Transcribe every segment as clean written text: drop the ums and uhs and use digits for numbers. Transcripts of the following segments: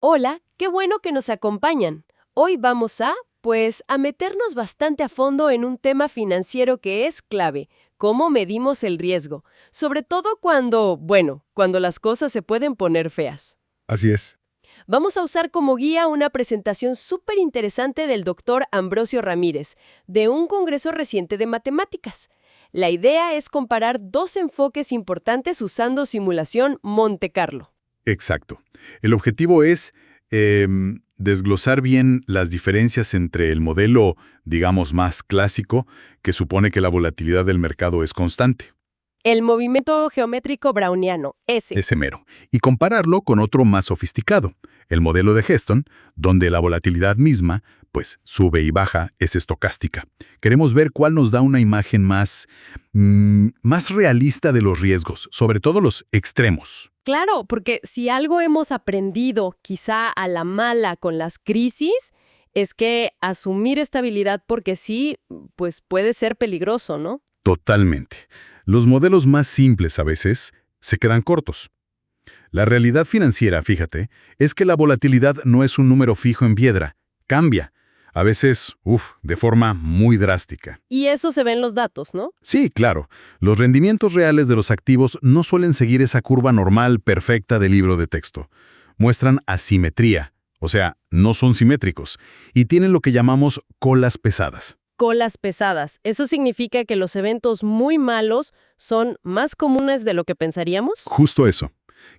Hola, qué bueno que nos acompañan. Hoy vamos a meternos bastante a fondo en un tema financiero que es clave, cómo medimos el riesgo, sobre todo cuando las cosas se pueden poner feas. Así es. Vamos a usar como guía una presentación súper interesante del doctor Ambrosio Ramírez, de un congreso reciente de matemáticas. La idea es comparar dos enfoques importantes usando simulación Monte Carlo. Exacto. El objetivo es desglosar bien las diferencias entre el modelo, digamos, más clásico, que supone que la volatilidad del mercado es constante, El movimiento geométrico browniano, ese. ese mero, y compararlo con otro más sofisticado, el modelo de Heston, donde la volatilidad misma, pues, sube y baja, es estocástica. Queremos ver cuál nos da una imagen más realista de los riesgos, sobre todo los extremos. Claro, porque si algo hemos aprendido, quizá a la mala con las crisis, es que asumir estabilidad porque sí, pues puede ser peligroso, ¿no? Totalmente. Los modelos más simples a veces se quedan cortos. La realidad financiera, fíjate, es que la volatilidad no es un número fijo en piedra. Cambia. A veces, de forma muy drástica. Y eso se ve en los datos, ¿no? Sí, claro. Los rendimientos reales de los activos no suelen seguir esa curva normal perfecta del libro de texto. Muestran asimetría, o sea, no son simétricos, y tienen lo que llamamos colas pesadas. Colas pesadas. ¿Eso significa que los eventos muy malos son más comunes de lo que pensaríamos? Justo eso.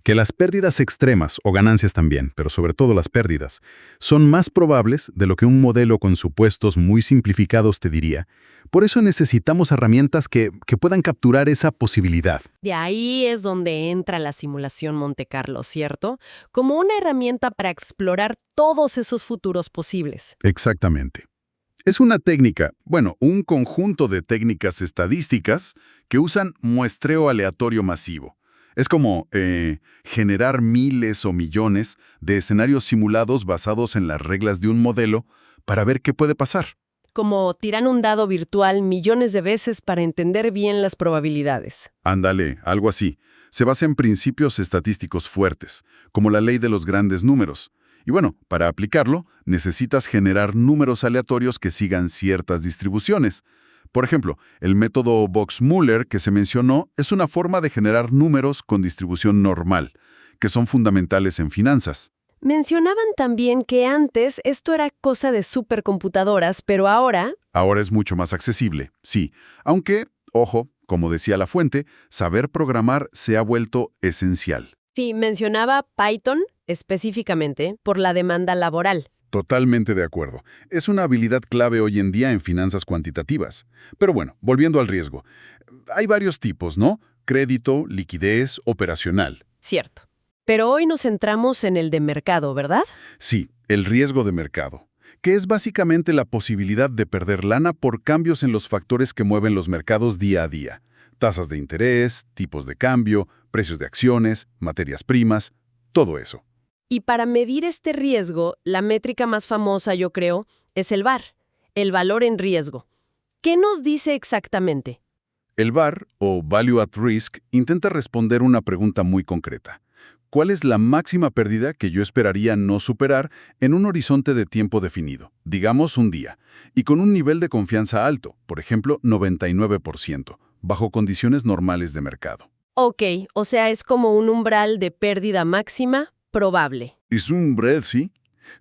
Que las pérdidas extremas, o ganancias también, pero sobre todo las pérdidas, son más probables de lo que un modelo con supuestos muy simplificados te diría. Por eso necesitamos herramientas que puedan capturar esa posibilidad. De ahí es donde entra la simulación Monte Carlo, ¿cierto? Como una herramienta para explorar todos esos futuros posibles. Exactamente. Es una técnica, bueno, un conjunto de técnicas estadísticas que usan muestreo aleatorio masivo. Es como generar miles o millones de escenarios simulados basados en las reglas de un modelo para ver qué puede pasar. Como tiran un dado virtual millones de veces para entender bien las probabilidades. Ándale, algo así. Se basa en principios estadísticos fuertes, como la ley de los grandes números. Y bueno, para aplicarlo, necesitas generar números aleatorios que sigan ciertas distribuciones. Por ejemplo, el método Box-Muller que se mencionó es una forma de generar números con distribución normal, que son fundamentales en finanzas. Mencionaban también que antes esto era cosa de supercomputadoras, pero ahora, Ahora es mucho más accesible, sí, aunque, ojo, como decía la fuente, saber programar se ha vuelto esencial. sí, mencionaba Python específicamente por la demanda laboral. Totalmente de acuerdo. Es una habilidad clave hoy en día en finanzas cuantitativas. Pero bueno, volviendo al riesgo. Hay varios tipos, ¿no? Crédito, liquidez, operacional. Cierto. Pero hoy nos centramos en el de mercado, ¿verdad? Sí, el riesgo de mercado, que es básicamente la posibilidad de perder lana por cambios en los factores que mueven los mercados día a día. Tasas de interés, tipos de cambio, precios de acciones, materias primas, todo eso. Y para medir este riesgo, la métrica más famosa, yo creo, es el VAR, el valor en riesgo. ¿Qué nos dice exactamente? El VAR, o Value at Risk, intenta responder una pregunta muy concreta. ¿Cuál es la máxima pérdida que yo esperaría no superar en un horizonte de tiempo definido, digamos un día, y con un nivel de confianza alto, por ejemplo 99%, bajo condiciones normales de mercado? Ok, o sea, es como un umbral de pérdida máxima probable. Es un umbral, ¿sí?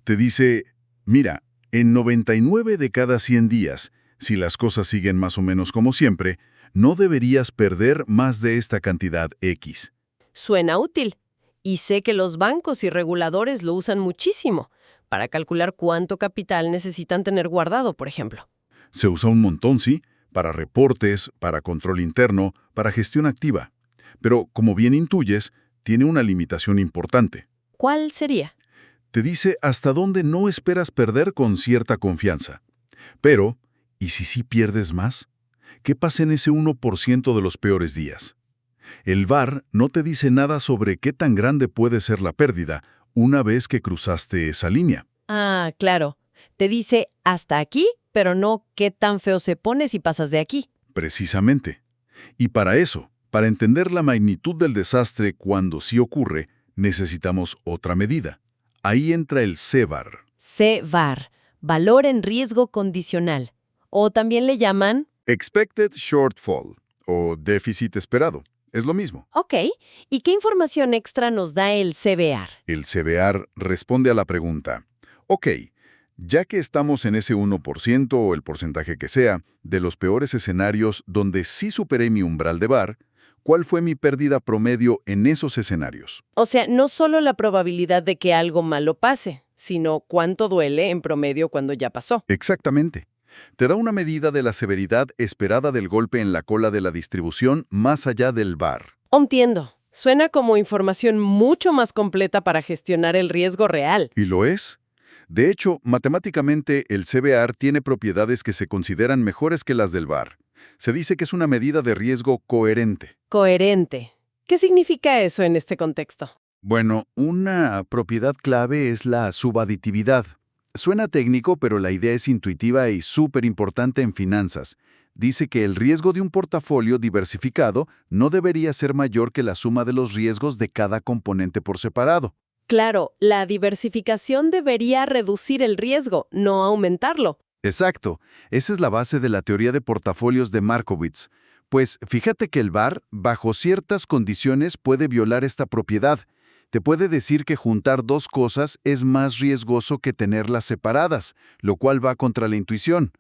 Te dice, mira, en 99 de cada 100 días, si las cosas siguen más o menos como siempre, no deberías perder más de esta cantidad X. Suena útil. Y sé que los bancos y reguladores lo usan muchísimo para calcular cuánto capital necesitan tener guardado, por ejemplo. Se usa un montón, sí, para reportes, para control interno, para gestión activa. Pero, como bien intuyes, tiene una limitación importante. ¿Cuál sería? Te dice hasta dónde no esperas perder con cierta confianza. Pero, ¿y si sí pierdes más? ¿Qué pasa en ese 1% de los peores días? El VAR no te dice nada sobre qué tan grande puede ser la pérdida una vez que cruzaste esa línea. Ah, claro. Te dice hasta aquí, pero no qué tan feo se pone si pasas de aquí. Precisamente. Y para eso, para entender la magnitud del desastre cuando sí ocurre, necesitamos otra medida. Ahí entra el CVAR. CVAR, valor en riesgo condicional. O también le llaman... Expected Shortfall, o déficit esperado. Es lo mismo. Ok, ¿y qué información extra nos da el CVAR? El CVAR responde a la pregunta, ok, ya que estamos en ese 1% o el porcentaje que sea, de los peores escenarios donde sí superé mi umbral de VAR, ¿cuál fue mi pérdida promedio en esos escenarios? O sea, no solo la probabilidad de que algo malo pase, sino cuánto duele en promedio cuando ya pasó. Exactamente. Te da una medida de la severidad esperada del golpe en la cola de la distribución más allá del VAR. Entiendo. Suena como información mucho más completa para gestionar el riesgo real. ¿Y lo es? De hecho, matemáticamente, el CVAR tiene propiedades que se consideran mejores que las del VAR. Se dice que es una medida de riesgo coherente. Coherente. ¿Qué significa eso en este contexto? Bueno, una propiedad clave es la subaditividad. Suena técnico, pero la idea es intuitiva y súper importante en finanzas. Dice que el riesgo de un portafolio diversificado no debería ser mayor que la suma de los riesgos de cada componente por separado. Claro, la diversificación debería reducir el riesgo, no aumentarlo. Exacto, esa es la base de la teoría de portafolios de Markowitz. Pues fíjate que el VAR, bajo ciertas condiciones, puede violar esta propiedad. Te puede decir que juntar dos cosas es más riesgoso que tenerlas separadas, lo cual va contra la intuición.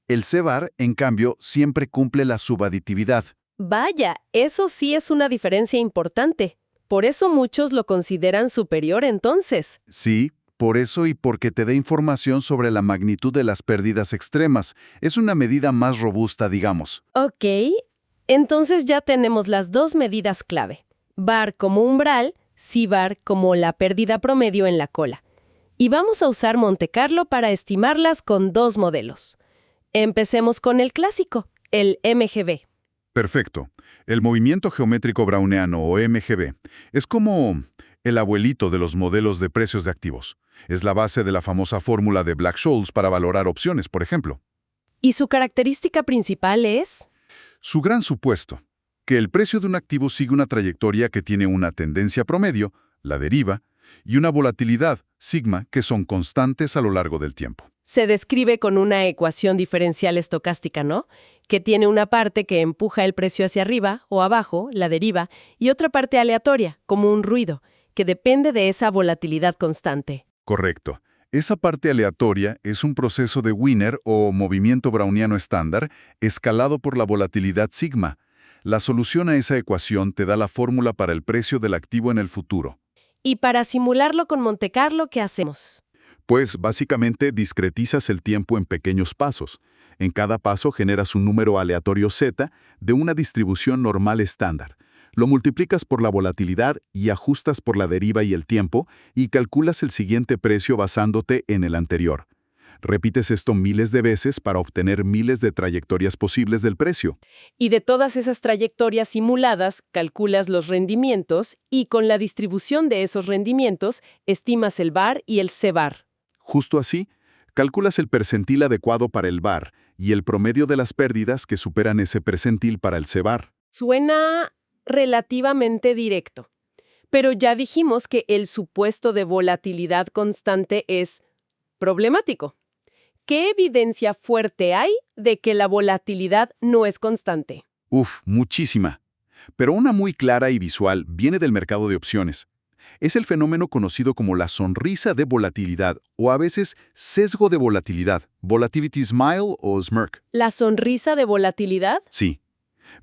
El CVAR, en cambio, siempre cumple la subaditividad. Vaya, eso sí es una diferencia importante. Por eso muchos lo consideran superior entonces. Sí, por eso y porque te da información sobre la magnitud de las pérdidas extremas. Es una medida más robusta, digamos. Ok, entonces ya tenemos las dos medidas clave. VAR como umbral, CVAR como la pérdida promedio en la cola. Y vamos a usar Monte Carlo para estimarlas con dos modelos. Empecemos con el clásico, el MGB. Perfecto. El movimiento geométrico browniano, o MGB, es como el abuelito de los modelos de precios de activos. Es la base de la famosa fórmula de Black-Scholes para valorar opciones, por ejemplo. ¿Y su característica principal es? Su gran supuesto, que el precio de un activo sigue una trayectoria que tiene una tendencia promedio, la deriva, y una volatilidad, sigma, que son constantes a lo largo del tiempo. Se describe con una ecuación diferencial estocástica, ¿no? Que tiene una parte que empuja el precio hacia arriba o abajo, la deriva, y otra parte aleatoria, como un ruido, que depende de esa volatilidad constante. Correcto. Esa parte aleatoria es un proceso de Wiener o movimiento browniano estándar escalado por la volatilidad sigma. La solución a esa ecuación te da la fórmula para el precio del activo en el futuro. Y para simularlo con Monte Carlo, ¿qué hacemos? Pues básicamente discretizas el tiempo en pequeños pasos. En cada paso generas un número aleatorio z de una distribución normal estándar. Lo multiplicas por la volatilidad y ajustas por la deriva y el tiempo y calculas el siguiente precio basándote en el anterior. Repites esto miles de veces para obtener miles de trayectorias posibles del precio. Y de todas esas trayectorias simuladas, calculas los rendimientos y con la distribución de esos rendimientos, estimas el VAR y el CVAR. Justo así, calculas el percentil adecuado para el VAR y el promedio de las pérdidas que superan ese percentil para el CVAR. Suena relativamente directo, pero ya dijimos que el supuesto de volatilidad constante es problemático. ¿Qué evidencia fuerte hay de que la volatilidad no es constante? Muchísima. Pero una muy clara y visual viene del mercado de opciones. Es el fenómeno conocido como la sonrisa de volatilidad o a veces sesgo de volatilidad, volatility smile o smirk. ¿La sonrisa de volatilidad? Sí.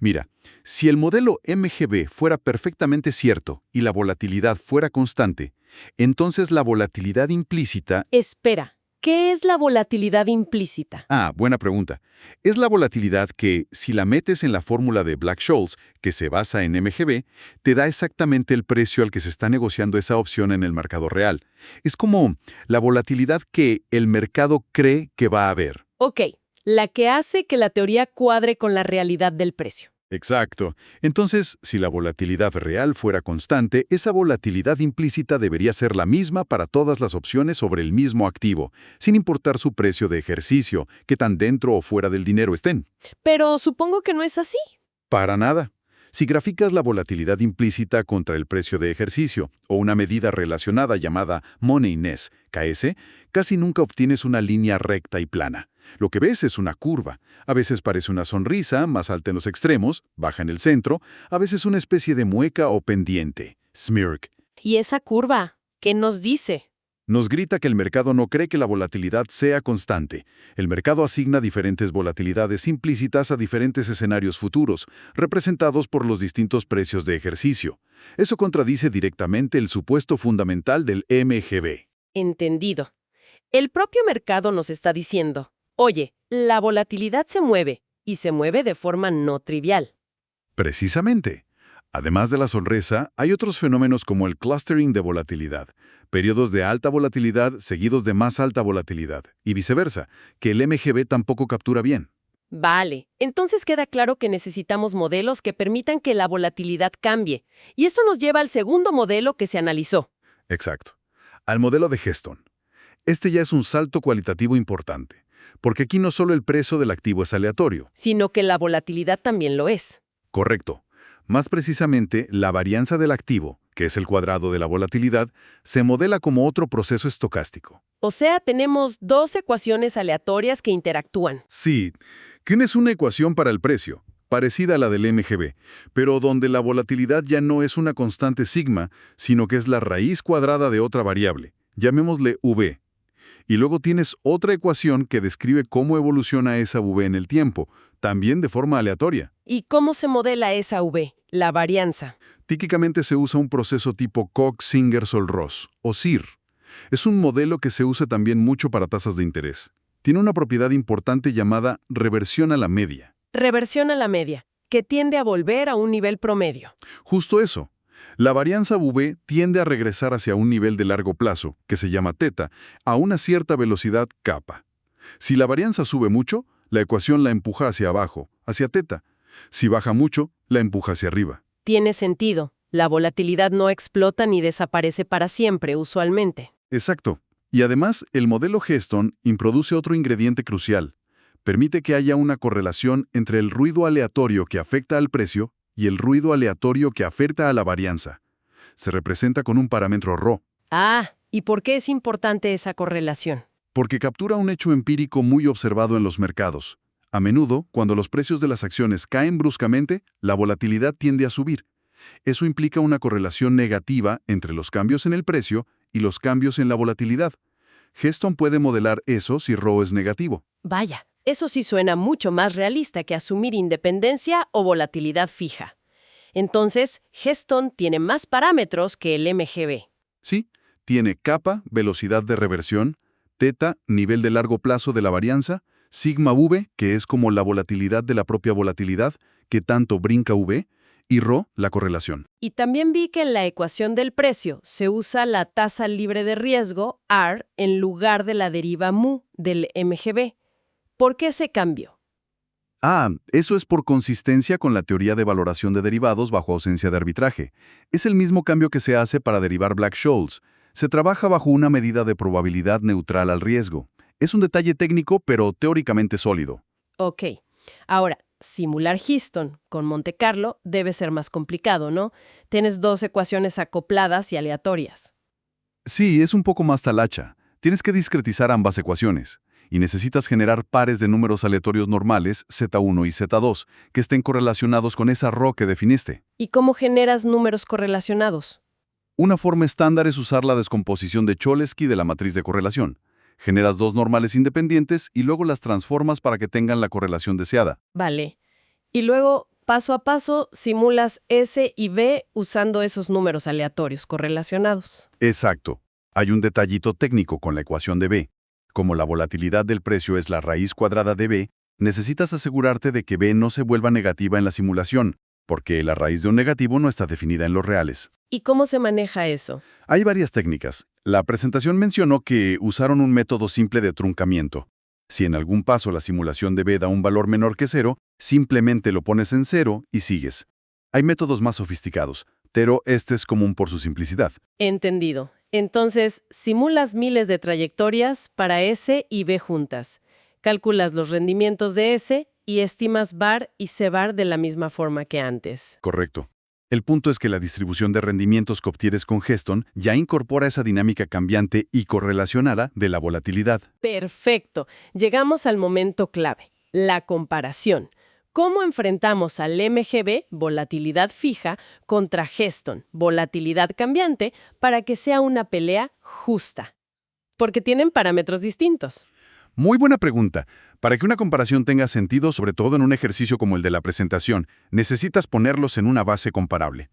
Mira, si el modelo MGB fuera perfectamente cierto y la volatilidad fuera constante, entonces la volatilidad implícita... Espera, ¿qué es la volatilidad implícita? Buena pregunta. Es la volatilidad que, si la metes en la fórmula de Black-Scholes, que se basa en MGB, te da exactamente el precio al que se está negociando esa opción en el mercado real. Es como la volatilidad que el mercado cree que va a haber. Ok, la que hace que la teoría cuadre con la realidad del precio. Exacto. Entonces, si la volatilidad real fuera constante, esa volatilidad implícita debería ser la misma para todas las opciones sobre el mismo activo, sin importar su precio de ejercicio, qué tan dentro o fuera del dinero estén. Pero supongo que no es así. Para nada. Si graficas la volatilidad implícita contra el precio de ejercicio o una medida relacionada llamada Moneyness, KS, casi nunca obtienes una línea recta y plana. Lo que ves es una curva. A veces parece una sonrisa, más alta en los extremos, baja en el centro, a veces una especie de mueca o pendiente, smirk. ¿Y esa curva? ¿Qué nos dice? Nos grita que el mercado no cree que la volatilidad sea constante. El mercado asigna diferentes volatilidades implícitas a diferentes escenarios futuros, representados por los distintos precios de ejercicio. Eso contradice directamente el supuesto fundamental del MGB. Entendido. El propio mercado nos está diciendo, oye, la volatilidad se mueve, y se mueve de forma no trivial. Precisamente. Además de la sonrisa, hay otros fenómenos como el clustering de volatilidad, periodos de alta volatilidad seguidos de más alta volatilidad, y viceversa, que el MGB tampoco captura bien. Vale, entonces queda claro que necesitamos modelos que permitan que la volatilidad cambie, y esto nos lleva al segundo modelo que se analizó. Exacto. Al modelo de Heston. Este ya es un salto cualitativo importante, porque aquí no solo el precio del activo es aleatorio. Sino que la volatilidad también lo es. Correcto. Más precisamente, la varianza del activo, que es el cuadrado de la volatilidad, se modela como otro proceso estocástico. O sea, tenemos dos ecuaciones aleatorias que interactúan. Sí, que es una ecuación para el precio, parecida a la del MGB, pero donde la volatilidad ya no es una constante sigma, sino que es la raíz cuadrada de otra variable, llamémosle V. Y luego tienes otra ecuación que describe cómo evoluciona esa V en el tiempo, también de forma aleatoria. ¿Y cómo se modela esa V? La varianza. Típicamente se usa un proceso tipo Cox-Singer-Solross, o CIR. Es un modelo que se usa también mucho para tasas de interés. Tiene una propiedad importante llamada reversión a la media. Reversión a la media, que tiende a volver a un nivel promedio. Justo eso. La varianza V tiende a regresar hacia un nivel de largo plazo, que se llama teta, a una cierta velocidad kappa. Si la varianza sube mucho, la ecuación la empuja hacia abajo, hacia teta. Si baja mucho, la empuja hacia arriba. Tiene sentido. La volatilidad no explota ni desaparece para siempre, usualmente. Exacto. Y además, el modelo Heston introduce otro ingrediente crucial. Permite que haya una correlación entre el ruido aleatorio que afecta al precio y el ruido aleatorio que afecta a la varianza. Se representa con un parámetro ρ. Ah, ¿y por qué es importante esa correlación? Porque captura un hecho empírico muy observado en los mercados. A menudo, cuando los precios de las acciones caen bruscamente, la volatilidad tiende a subir. Eso implica una correlación negativa entre los cambios en el precio y los cambios en la volatilidad. Heston puede modelar eso si ρ es negativo. Vaya, eso sí suena mucho más realista que asumir independencia o volatilidad fija. Entonces, Heston tiene más parámetros que el MGB. Sí, tiene kappa, velocidad de reversión, teta, nivel de largo plazo de la varianza, sigma V, que es como la volatilidad de la propia volatilidad, que tanto brinca V, y ρ, la correlación. Y también vi que en la ecuación del precio se usa la tasa libre de riesgo, R, en lugar de la deriva mu del MGB. ¿Por qué ese cambio? Eso es por consistencia con la teoría de valoración de derivados bajo ausencia de arbitraje. Es el mismo cambio que se hace para derivar Black-Scholes. Se trabaja bajo una medida de probabilidad neutral al riesgo. Es un detalle técnico, pero teóricamente sólido. Ok. Ahora, simular Heston con Monte Carlo debe ser más complicado, ¿no? Tienes dos ecuaciones acopladas y aleatorias. Sí, es un poco más talacha. Tienes que discretizar ambas ecuaciones. Y necesitas generar pares de números aleatorios normales, Z1 y Z2, que estén correlacionados con esa ρ que definiste. ¿Y cómo generas números correlacionados? Una forma estándar es usar la descomposición de Cholesky de la matriz de correlación. Generas dos normales independientes y luego las transformas para que tengan la correlación deseada. Vale. Y luego, paso a paso, simulas S y B usando esos números aleatorios correlacionados. Exacto. Hay un detallito técnico con la ecuación de B. Como la volatilidad del precio es la raíz cuadrada de B, necesitas asegurarte de que B no se vuelva negativa en la simulación, porque la raíz de un negativo no está definida en los reales. ¿Y cómo se maneja eso? Hay varias técnicas. La presentación mencionó que usaron un método simple de truncamiento. Si en algún paso la simulación de B da un valor menor que 0, simplemente lo pones en 0 y sigues. Hay métodos más sofisticados, pero este es común por su simplicidad. Entendido. Entonces, simulas miles de trayectorias para S y B juntas. Calculas los rendimientos de S y estimas VaR y CVaR de la misma forma que antes. Correcto. El punto es que la distribución de rendimientos que obtienes con Geston ya incorpora esa dinámica cambiante y correlacionada de la volatilidad. Perfecto. Llegamos al momento clave, la comparación. ¿Cómo enfrentamos al MGB, volatilidad fija, contra Geston, volatilidad cambiante, para que sea una pelea justa? Porque tienen parámetros distintos. Muy buena pregunta. Para que una comparación tenga sentido, sobre todo en un ejercicio como el de la presentación, necesitas ponerlos en una base comparable.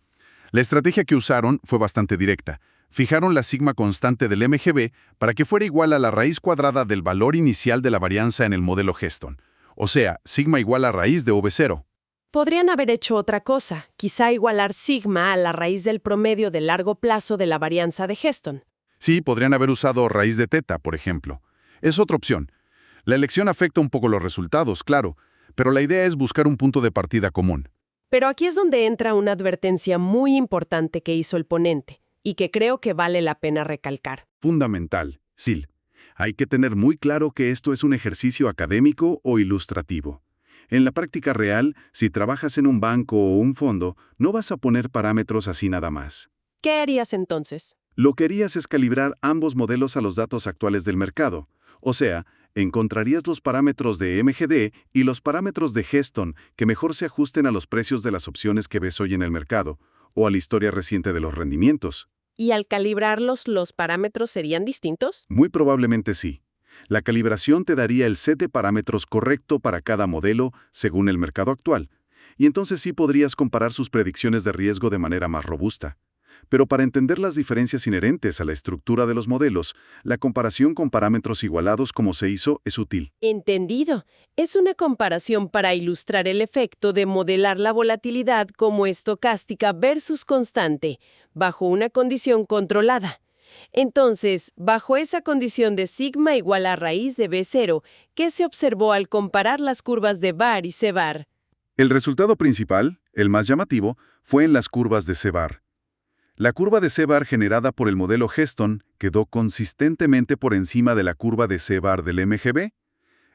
La estrategia que usaron fue bastante directa. Fijaron la sigma constante del MGB para que fuera igual a la raíz cuadrada del valor inicial de la varianza en el modelo Geston. O sea, sigma igual a raíz de V0. Podrían haber hecho otra cosa, quizá igualar sigma a la raíz del promedio de largo plazo de la varianza de Geston. Sí, podrían haber usado raíz de teta, por ejemplo. Es otra opción. La elección afecta un poco los resultados, claro, pero la idea es buscar un punto de partida común. Pero aquí es donde entra una advertencia muy importante que hizo el ponente, y que creo que vale la pena recalcar. Fundamental, Sil. Hay que tener muy claro que esto es un ejercicio académico o ilustrativo. En la práctica real, si trabajas en un banco o un fondo, no vas a poner parámetros así nada más. ¿Qué harías entonces? Lo que harías es calibrar ambos modelos a los datos actuales del mercado. O sea, encontrarías los parámetros de MGD y los parámetros de Geston que mejor se ajusten a los precios de las opciones que ves hoy en el mercado, o a la historia reciente de los rendimientos. ¿Y al calibrarlos, los parámetros serían distintos? Muy probablemente sí. La calibración te daría el set de parámetros correcto para cada modelo según el mercado actual, y entonces sí podrías comparar sus predicciones de riesgo de manera más robusta. Pero para entender las diferencias inherentes a la estructura de los modelos, la comparación con parámetros igualados como se hizo es útil. Entendido. Es una comparación para ilustrar el efecto de modelar la volatilidad como estocástica versus constante, bajo una condición controlada. Entonces, bajo esa condición de sigma igual a raíz de B0, ¿qué se observó al comparar las curvas de VaR y CVaR? El resultado principal, el más llamativo, fue en las curvas de CVaR. La curva de CVaR generada por el modelo Geston quedó consistentemente por encima de la curva de CVaR del MGB,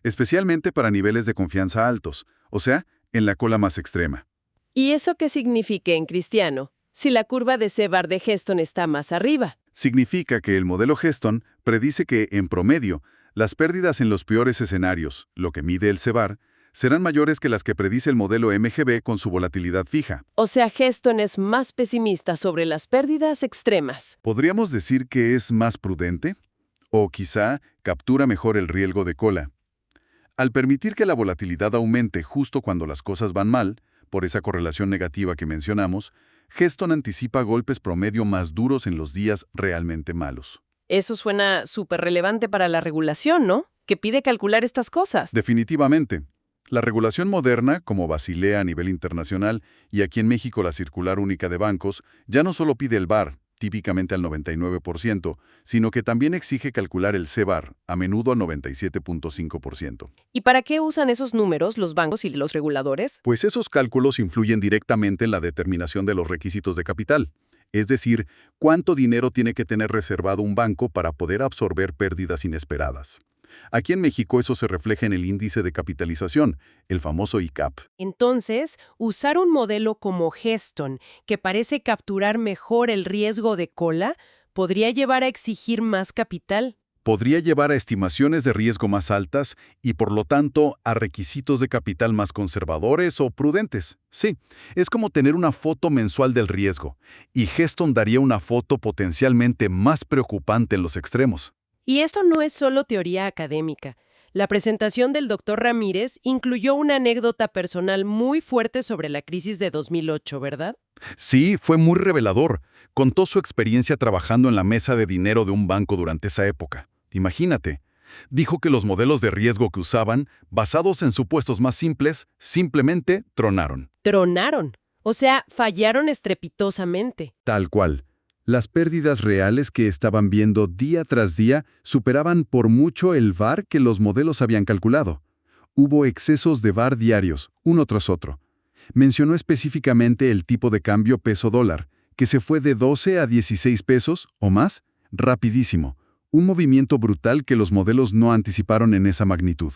especialmente para niveles de confianza altos, o sea, en la cola más extrema. ¿Y eso qué significa en cristiano? Si la curva de CVaR de Geston está más arriba. Significa que el modelo Geston predice que, en promedio, las pérdidas en los peores escenarios, lo que mide el CVaR, serán mayores que las que predice el modelo MGB con su volatilidad fija. O sea, Geston es más pesimista sobre las pérdidas extremas. ¿Podríamos decir que es más prudente? O quizá captura mejor el riesgo de cola. Al permitir que la volatilidad aumente justo cuando las cosas van mal, por esa correlación negativa que mencionamos, Geston anticipa golpes promedio más duros en los días realmente malos. Eso suena súper relevante para la regulación, ¿no? Que pide calcular estas cosas. Definitivamente. La regulación moderna, como Basilea a nivel internacional y aquí en México la Circular Única de Bancos, ya no solo pide el VaR, típicamente al 99%, sino que también exige calcular el CVaR, a menudo al 97.5%. ¿Y para qué usan esos números los bancos y los reguladores? Pues esos cálculos influyen directamente en la determinación de los requisitos de capital. Es decir, cuánto dinero tiene que tener reservado un banco para poder absorber pérdidas inesperadas. Aquí en México eso se refleja en el índice de capitalización, el famoso ICAP. Entonces, usar un modelo como Geston, que parece capturar mejor el riesgo de cola, ¿podría llevar a exigir más capital? Podría llevar a estimaciones de riesgo más altas y, por lo tanto, a requisitos de capital más conservadores o prudentes. Sí, es como tener una foto mensual del riesgo, y Geston daría una foto potencialmente más preocupante en los extremos. Y esto no es solo teoría académica. La presentación del Dr. Ramírez incluyó una anécdota personal muy fuerte sobre la crisis de 2008, ¿verdad? Sí, fue muy revelador. Contó su experiencia trabajando en la mesa de dinero de un banco durante esa época. Imagínate. Dijo que los modelos de riesgo que usaban, basados en supuestos más simples, simplemente tronaron. Tronaron. O sea, fallaron estrepitosamente. Tal cual. Las pérdidas reales que estaban viendo día tras día superaban por mucho el VaR que los modelos habían calculado. Hubo excesos de VaR diarios, uno tras otro. Mencionó específicamente el tipo de cambio peso-dólar, que se fue de 12 a 16 pesos o más, rapidísimo. Un movimiento brutal que los modelos no anticiparon en esa magnitud.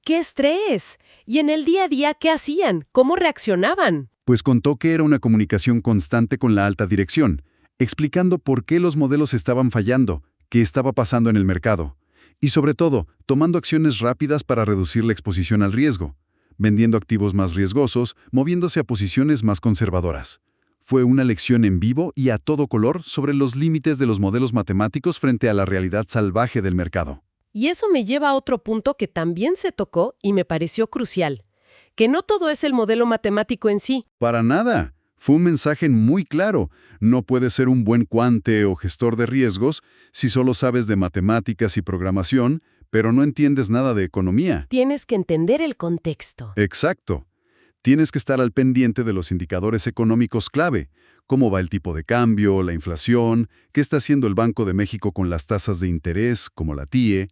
¡Qué estrés! ¿Y en el día a día qué hacían? ¿Cómo reaccionaban? Pues contó que era una comunicación constante con la alta dirección, explicando por qué los modelos estaban fallando, qué estaba pasando en el mercado, y sobre todo, tomando acciones rápidas para reducir la exposición al riesgo, vendiendo activos más riesgosos, moviéndose a posiciones más conservadoras. Fue una lección en vivo y a todo color sobre los límites de los modelos matemáticos frente a la realidad salvaje del mercado. Y eso me lleva a otro punto que también se tocó y me pareció crucial, que no todo es el modelo matemático en sí. Para nada. Fue un mensaje muy claro. No puedes ser un buen cuante o gestor de riesgos si solo sabes de matemáticas y programación, pero no entiendes nada de economía. Tienes que entender el contexto. Exacto. Tienes que estar al pendiente de los indicadores económicos clave. Cómo va el tipo de cambio, la inflación, qué está haciendo el Banco de México con las tasas de interés, como la TIE.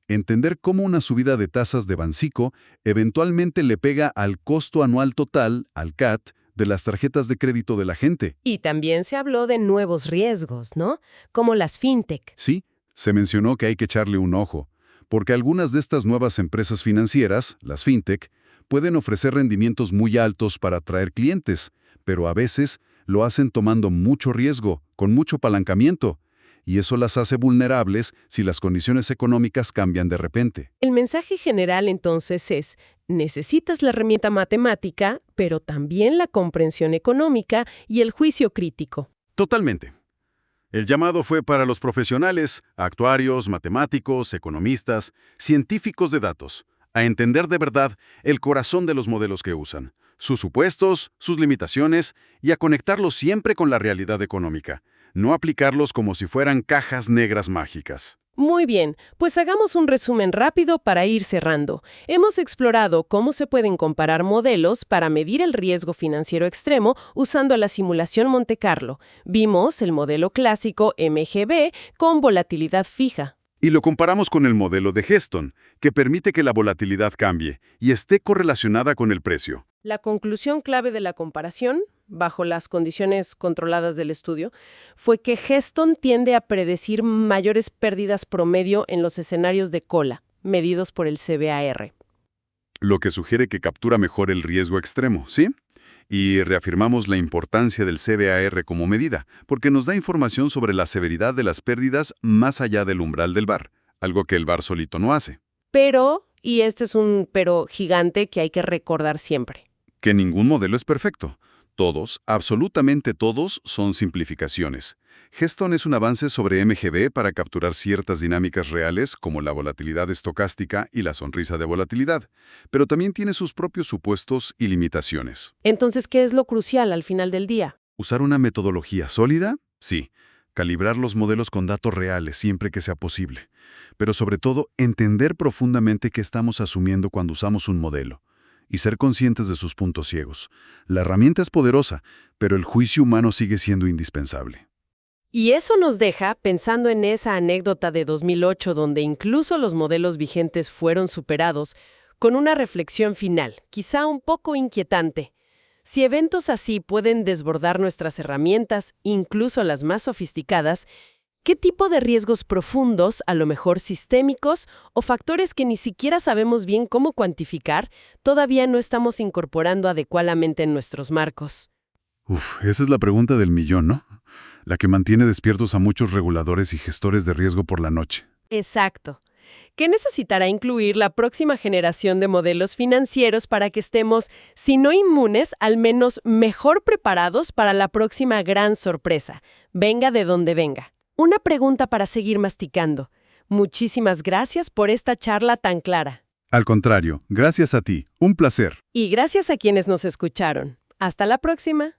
Entender cómo una subida de tasas de Banxico eventualmente le pega al costo anual total, al CAT, de las tarjetas de crédito de la gente. Y también se habló de nuevos riesgos, ¿no? Como las fintech. Sí, se mencionó que hay que echarle un ojo, porque algunas de estas nuevas empresas financieras, las fintech, pueden ofrecer rendimientos muy altos para atraer clientes, pero a veces lo hacen tomando mucho riesgo, con mucho apalancamiento, y eso las hace vulnerables si las condiciones económicas cambian de repente. El mensaje general entonces es, necesitas la herramienta matemática, pero también la comprensión económica y el juicio crítico. Totalmente. El llamado fue para los profesionales, actuarios, matemáticos, economistas, científicos de datos, a entender de verdad el corazón de los modelos que usan, sus supuestos, sus limitaciones, y a conectarlos siempre con la realidad económica, no aplicarlos como si fueran cajas negras mágicas. Muy bien, pues hagamos un resumen rápido para ir cerrando. Hemos explorado cómo se pueden comparar modelos para medir el riesgo financiero extremo usando la simulación Monte Carlo. Vimos el modelo clásico MGB con volatilidad fija. Y lo comparamos con el modelo de Heston, que permite que la volatilidad cambie y esté correlacionada con el precio. La conclusión clave de la comparación, bajo las condiciones controladas del estudio, fue que Heston tiende a predecir mayores pérdidas promedio en los escenarios de cola, medidos por el CBAR. Lo que sugiere que captura mejor el riesgo extremo, ¿sí? Y reafirmamos la importancia del CBAR como medida, porque nos da información sobre la severidad de las pérdidas más allá del umbral del VaR, algo que el VaR solito no hace. Pero, y este es un pero gigante que hay que recordar siempre. Que ningún modelo es perfecto. Todos, absolutamente todos, son simplificaciones. Heston es un avance sobre MGB para capturar ciertas dinámicas reales como la volatilidad estocástica y la sonrisa de volatilidad, pero también tiene sus propios supuestos y limitaciones. Entonces, ¿qué es lo crucial al final del día? ¿Usar una metodología sólida? Sí. Calibrar los modelos con datos reales siempre que sea posible. Pero sobre todo, entender profundamente qué estamos asumiendo cuando usamos un modelo y ser conscientes de sus puntos ciegos. La herramienta es poderosa, pero el juicio humano sigue siendo indispensable. Y eso nos deja pensando en esa anécdota de 2008 donde incluso los modelos vigentes fueron superados, con una reflexión final, quizá un poco inquietante. Si eventos así pueden desbordar nuestras herramientas, incluso las más sofisticadas, ¿qué tipo de riesgos profundos, a lo mejor sistémicos, o factores que ni siquiera sabemos bien cómo cuantificar, todavía no estamos incorporando adecuadamente en nuestros marcos? Esa es la pregunta del millón, ¿no? La que mantiene despiertos a muchos reguladores y gestores de riesgo por la noche. Exacto. ¿Qué necesitará incluir la próxima generación de modelos financieros para que estemos, si no inmunes, al menos mejor preparados para la próxima gran sorpresa, venga de donde venga? Una pregunta para seguir masticando. Muchísimas gracias por esta charla tan clara. Al contrario, gracias a ti. Un placer. Y gracias a quienes nos escucharon. Hasta la próxima.